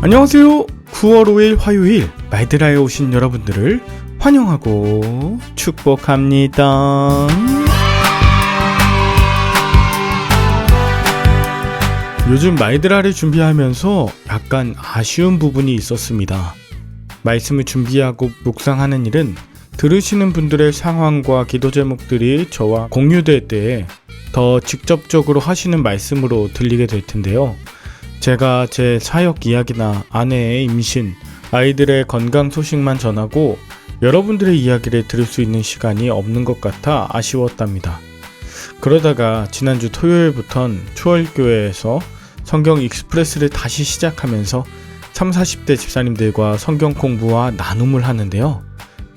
안녕하세요. 9월 5일 화요일 말드라에 오신 여러분들을 환영하고 축복합니다. 요즘 말드라를 준비하면서 약간 아쉬운 부분이 있었습니다. 말씀을 준비하고 묵상하는 일은 들으시는 분들의 상황과 기도 제목들이 저와 공유될 때에 더 직접적으로 하시는 말씀으로 들리게 될 텐데요. 제가 제 사역 이야기나 아내의 임신, 아이들의 건강 소식만 전하고 여러분들의 이야기를 들을 수 있는 시간이 없는 것 같아 아쉬웠답니다. 그러다가 지난주 토요일부턴 초월교회에서 성경 익스프레스를 다시 시작하면서 30, 40대 집사님들과 성경 공부와 나눔을 하는데요.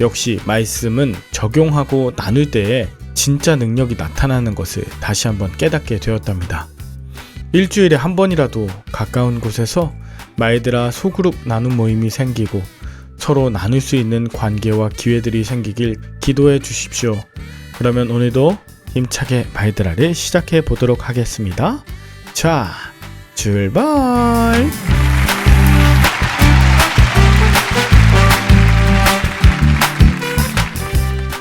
역시 말씀은 적용하고 나눌 때에 진짜 능력이 나타나는 것을 다시 한번 깨닫게 되었답니다. 일주일에 한 번이라도 가까운 곳에서 말드라 소그룹 나눔 모임이 생기고 서로 나눌 수 있는 관계와 기회들이 생기길 기도해 주십시오. 그러면 오늘도 힘차게 말드라를 시작해 보도록 하겠습니다. 자, 출발!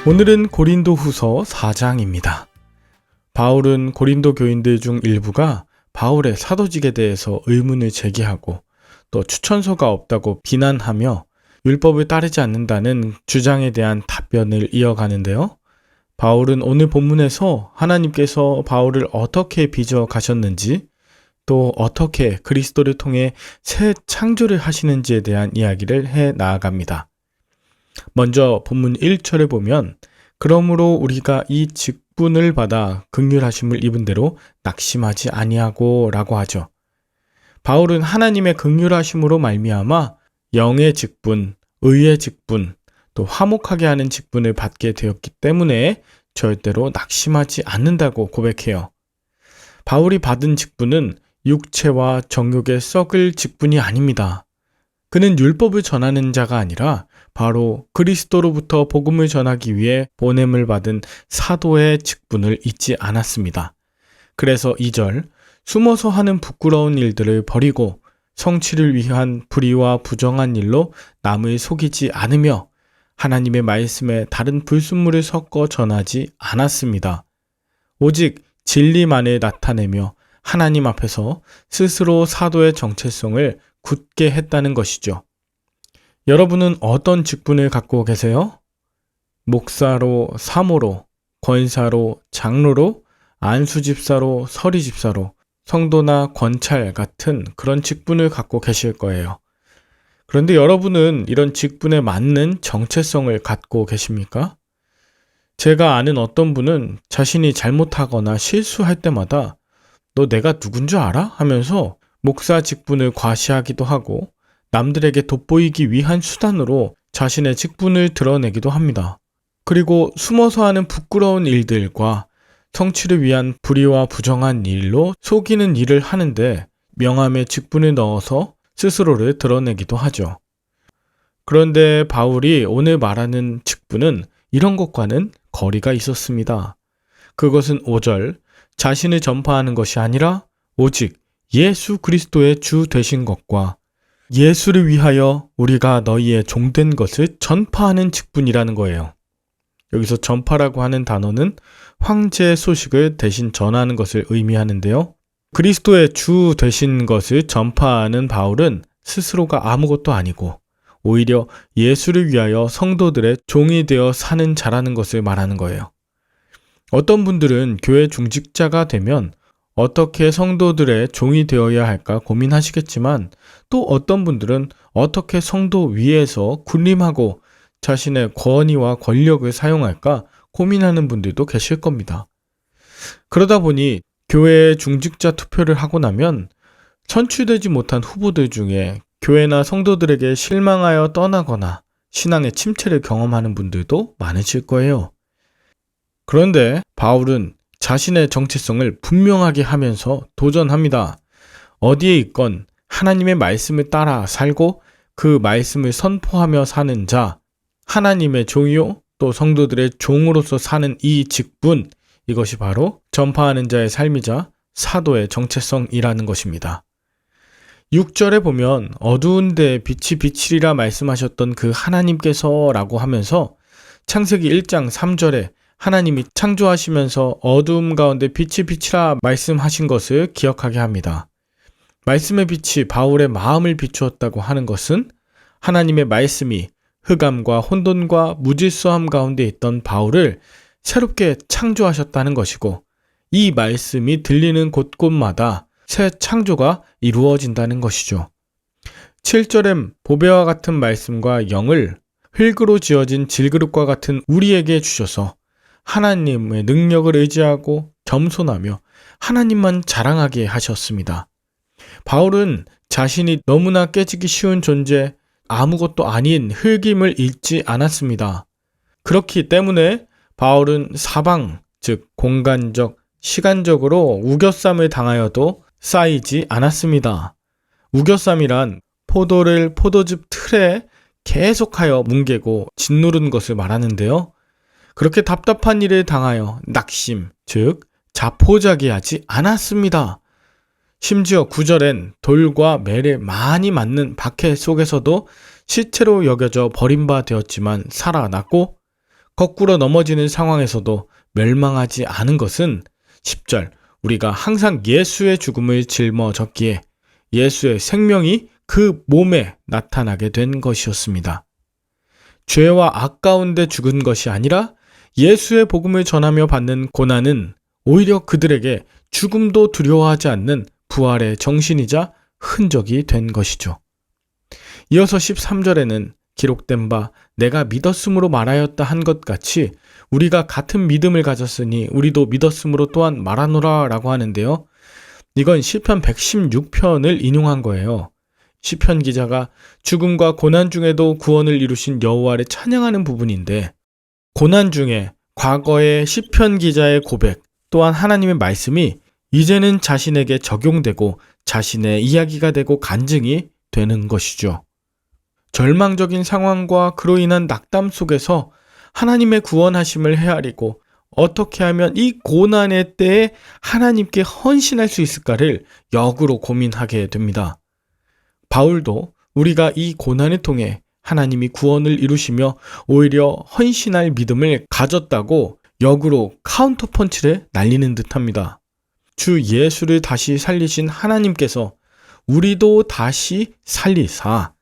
오늘은 고린도후서 4장입니다. 바울은 고린도 교인들 중 일부가 바울의 사도직에 대해서 의문을 제기하고 또 추천서가 없다고 비난하며 율법을 따르지 않는다는 주장에 대한 답변을 이어가는데요. 바울은 오늘 본문에서 하나님께서 바울을 어떻게 빚어 가셨는지 또 어떻게 그리스도를 통해 새 창조를 하시는지에 대한 이야기를 해 나아갑니다. 먼저 본문 1절을 보면 그러므로 우리가 이 직분을 받아 긍휼하심을 입은 대로 낙심하지 아니하고 라고 하죠. 바울은 하나님의 긍휼하심으로 말미암아 영의 직분, 의의 직분, 또 화목하게 하는 직분을 받게 되었기 때문에 절대로 낙심하지 않는다고 고백해요. 바울이 받은 직분은 육체와 정욕에 썩을 직분이 아닙니다. 그는 율법을 전하는 자가 아니라 바로 그리스도로부터 복음을 전하기 위해 보냄을 받은 사도의 직분을 잊지 않았습니다. 그래서 2절, 숨어서 하는 부끄러운 일들을 버리고 성취를 위한 불의와 부정한 일로 남을 속이지 않으며 하나님의 말씀에 다른 불순물을 섞어 전하지 않았습니다. 오직 진리만을 나타내며 하나님 앞에서 스스로 사도의 정체성을 굳게 했다는 것이죠. 여러분은 어떤 직분을 갖고 계세요? 목사로, 사모로, 권사로, 장로로, 안수집사로, 서리집사로, 성도나 권찰 같은 그런 직분을 갖고 계실 거예요. 그런데 여러분은 이런 직분에 맞는 정체성을 갖고 계십니까? 제가 아는 어떤 분은 자신이 잘못하거나 실수할 때마다 너 내가 누군 줄 알아? 하면서 목사 직분을 과시하기도 하고 남들에게 돋보이기 위한 수단으로 자신의 직분을 드러내기도 합니다. 그리고 숨어서 하는 부끄러운 일들과 성취를 위한 불의와 부정한 일로 속이는 일을 하는데 명함에 직분을 넣어서 스스로를 드러내기도 하죠. 그런데 바울이 오늘 말하는 직분은 이런 것과는 거리가 있었습니다. 그것은 5절, 자신을 전파하는 것이 아니라 오직 예수 그리스도의 주 되신 것과 예수를 위하여 우리가 너희의 종된 것을 전파하는 직분이라는 거예요. 여기서 전파라고 하는 단어는 황제의 소식을 대신 전하는 것을 의미하는데요. 그리스도의 주 되신 것을 전파하는 바울은 스스로가 아무것도 아니고 오히려 예수를 위하여 성도들의 종이 되어 사는 자라는 것을 말하는 거예요. 어떤 분들은 교회 중직자가 되면 어떻게 성도들의 종이 되어야 할까 고민하시겠지만 또 어떤 분들은 어떻게 성도 위에서 군림하고 자신의 권위와 권력을 사용할까 고민하는 분들도 계실 겁니다. 그러다 보니 교회에 중직자 투표를 하고 나면 선출되지 못한 후보들 중에 교회나 성도들에게 실망하여 떠나거나 신앙의 침체를 경험하는 분들도 많으실 거예요. 그런데 바울은 자신의 정체성을 분명하게 하면서 도전합니다. 어디에 있건 하나님의 말씀을 따라 살고 그 말씀을 선포하며 사는 자, 하나님의 종이요 또 성도들의 종으로서 사는 이 직분, 이것이 바로 전파하는 자의 삶이자 사도의 정체성이라는 것입니다. 6절에 보면 어두운데 빛이 비치리라 말씀하셨던 그 하나님께서 라고 하면서 창세기 1장 3절에 하나님이 창조하시면서 어두움 가운데 빛이 비치라 말씀하신 것을 기억하게 합니다. 말씀의 빛이 바울의 마음을 비추었다고 하는 것은 하나님의 말씀이 흑암과 혼돈과 무질서함 가운데 있던 바울을 새롭게 창조하셨다는 것이고, 이 말씀이 들리는 곳곳마다 새 창조가 이루어진다는 것이죠. 7절엔 보배와 같은 말씀과 영을 흙으로 지어진 질그릇과 같은 우리에게 주셔서 하나님의 능력을 의지하고 겸손하며 하나님만 자랑하게 하셨습니다. 바울은 자신이 너무나 깨지기 쉬운 존재, 아무것도 아닌 흙임을 잊지 않았습니다. 그렇기 때문에 바울은 사방, 즉 공간적, 시간적으로 우겨쌈을 당하여도 쌓이지 않았습니다. 우겨쌈이란 포도를 포도즙 틀에 계속하여 뭉개고 짓누른 것을 말하는데요. 그렇게 답답한 일을 당하여 낙심, 즉 자포자기하지 않았습니다. 심지어 9절엔 돌과 매를 많이 맞는 박해 속에서도 시체로 여겨져 버림바 되었지만 살아났고, 거꾸로 넘어지는 상황에서도 멸망하지 않은 것은 10절, 우리가 항상 예수의 죽음을 짊어졌기에 예수의 생명이 그 몸에 나타나게 된 것이었습니다. 죄와 악 가운데 죽은 것이 아니라 예수의 복음을 전하며 받는 고난은 오히려 그들에게 죽음도 두려워하지 않는 부활의 정신이자 흔적이 된 것이죠. 이어서 13절에는 기록된 바 내가 믿었으므로 말하였다 한 것 같이 우리가 같은 믿음을 가졌으니 우리도 믿었으므로 또한 말하노라 라고 하는데요. 이건 시편 116편을 인용한 거예요. 시편 기자가 죽음과 고난 중에도 구원을 이루신 여호와를 찬양하는 부분인데, 고난 중에 과거의 시편 기자의 고백 또한 하나님의 말씀이 이제는 자신에게 적용되고 자신의 이야기가 되고 간증이 되는 것이죠. 절망적인 상황과 그로 인한 낙담 속에서 하나님의 구원하심을 헤아리고 어떻게 하면 이 고난의 때에 하나님께 헌신할 수 있을까를 역으로 고민하게 됩니다. 바울도 우리가 이 고난을 통해 하나님이 구원을 이루시며 오히려 헌신할 믿음을 가졌다고 역으로 카운터펀치를 날리는 듯합니다. 주 예수를 다시 살리신 하나님께서 우리도 다시 살리사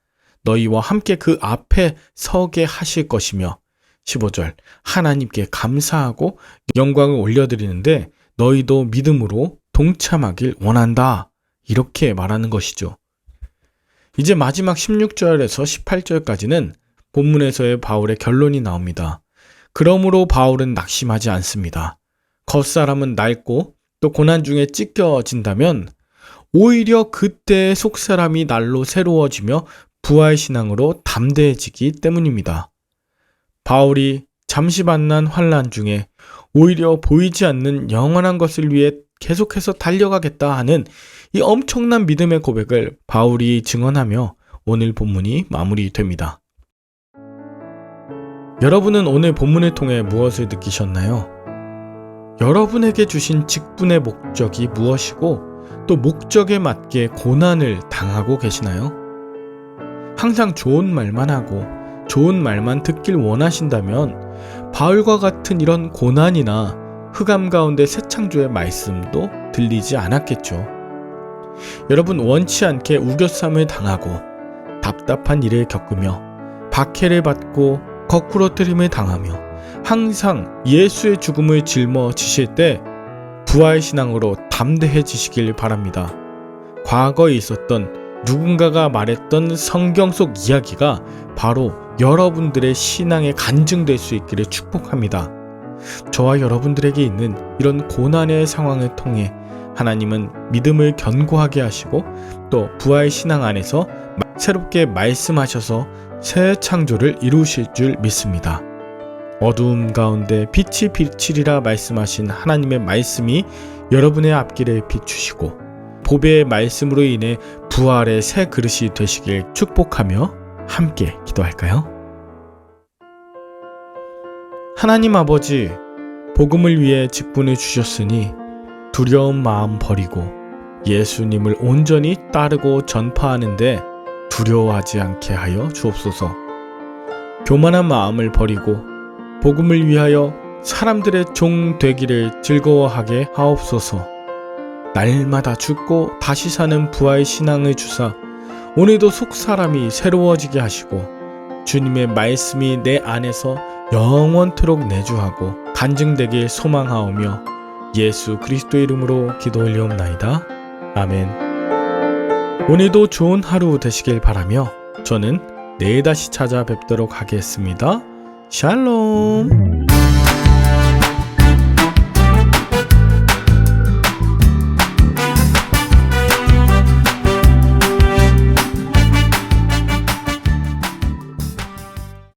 너희와 함께 그 앞에 서게 하실 것이며, 15절 하나님께 감사하고 영광을 올려드리는데 너희도 믿음으로 동참하길 원한다, 이렇게 말하는 것이죠. 이제 마지막 16절에서 18절까지는 본문에서의 바울의 결론이 나옵니다. 그러므로 바울은 낙심하지 않습니다. 겉사람은 낡고 또 고난 중에 찢겨진다면 오히려 그때의 속사람이 날로 새로워지며 부활신앙으로 담대해지기 때문입니다. 바울이 잠시 만난 환난 중에 오히려 보이지 않는 영원한 것을 위해 계속해서 달려가겠다 하는 이 엄청난 믿음의 고백을 바울이 증언하며 오늘 본문이 마무리됩니다. 여러분은 오늘 본문을 통해 무엇을 느끼셨나요? 여러분에게 주신 직분의 목적이 무엇이고 또 목적에 맞게 고난을 당하고 계시나요? 항상 좋은 말만 하고 좋은 말만 듣길 원하신다면 바울과 같은 이런 고난이나 흑암 가운데 새 창조의 말씀도 들리지 않았겠죠. 여러분, 원치 않게 우겨쌈을 당하고 답답한 일을 겪으며 박해를 받고 거꾸러뜨림을 당하며 항상 예수의 죽음을 짊어지실 때 부활신앙으로 담대해지시길 바랍니다. 과거에 있었던 누군가가 말했던 성경 속 이야기가 바로 여러분들의 신앙에 간증될 수 있기를 축복합니다. 저와 여러분들에게 있는 이런 고난의 상황을 통해 하나님은 믿음을 견고하게 하시고 또 부활신앙 안에서 새롭게 말씀하셔서 새 창조를 이루실 줄 믿습니다. 어두움 가운데 빛이 비치리라 말씀하신 하나님의 말씀이 여러분의 앞길을 비추시고 보배의 말씀으로 인해 부활의 새 그릇이 되시길 축복하며 함께 기도할까요? 하나님 아버지, 복음을 위해 직분을 주셨으니 두려운 마음 버리고 예수님을 온전히 따르고 전파하는데 두려워하지 않게 하여 주옵소서. 교만한 마음을 버리고 복음을 위하여 사람들의 종 되기를 즐거워하게 하옵소서. 날마다 죽고 다시 사는 부활 신앙을 주사 오늘도 속사람이 새로워지게 하시고 주님의 말씀이 내 안에서 영원토록 내주하고 간증되길 소망하오며 예수 그리스도 이름으로 기도 올리옵나이다. 아멘. 오늘도 좋은 하루 되시길 바라며 저는 내일 다시 찾아뵙도록 하겠습니다. 샬롬.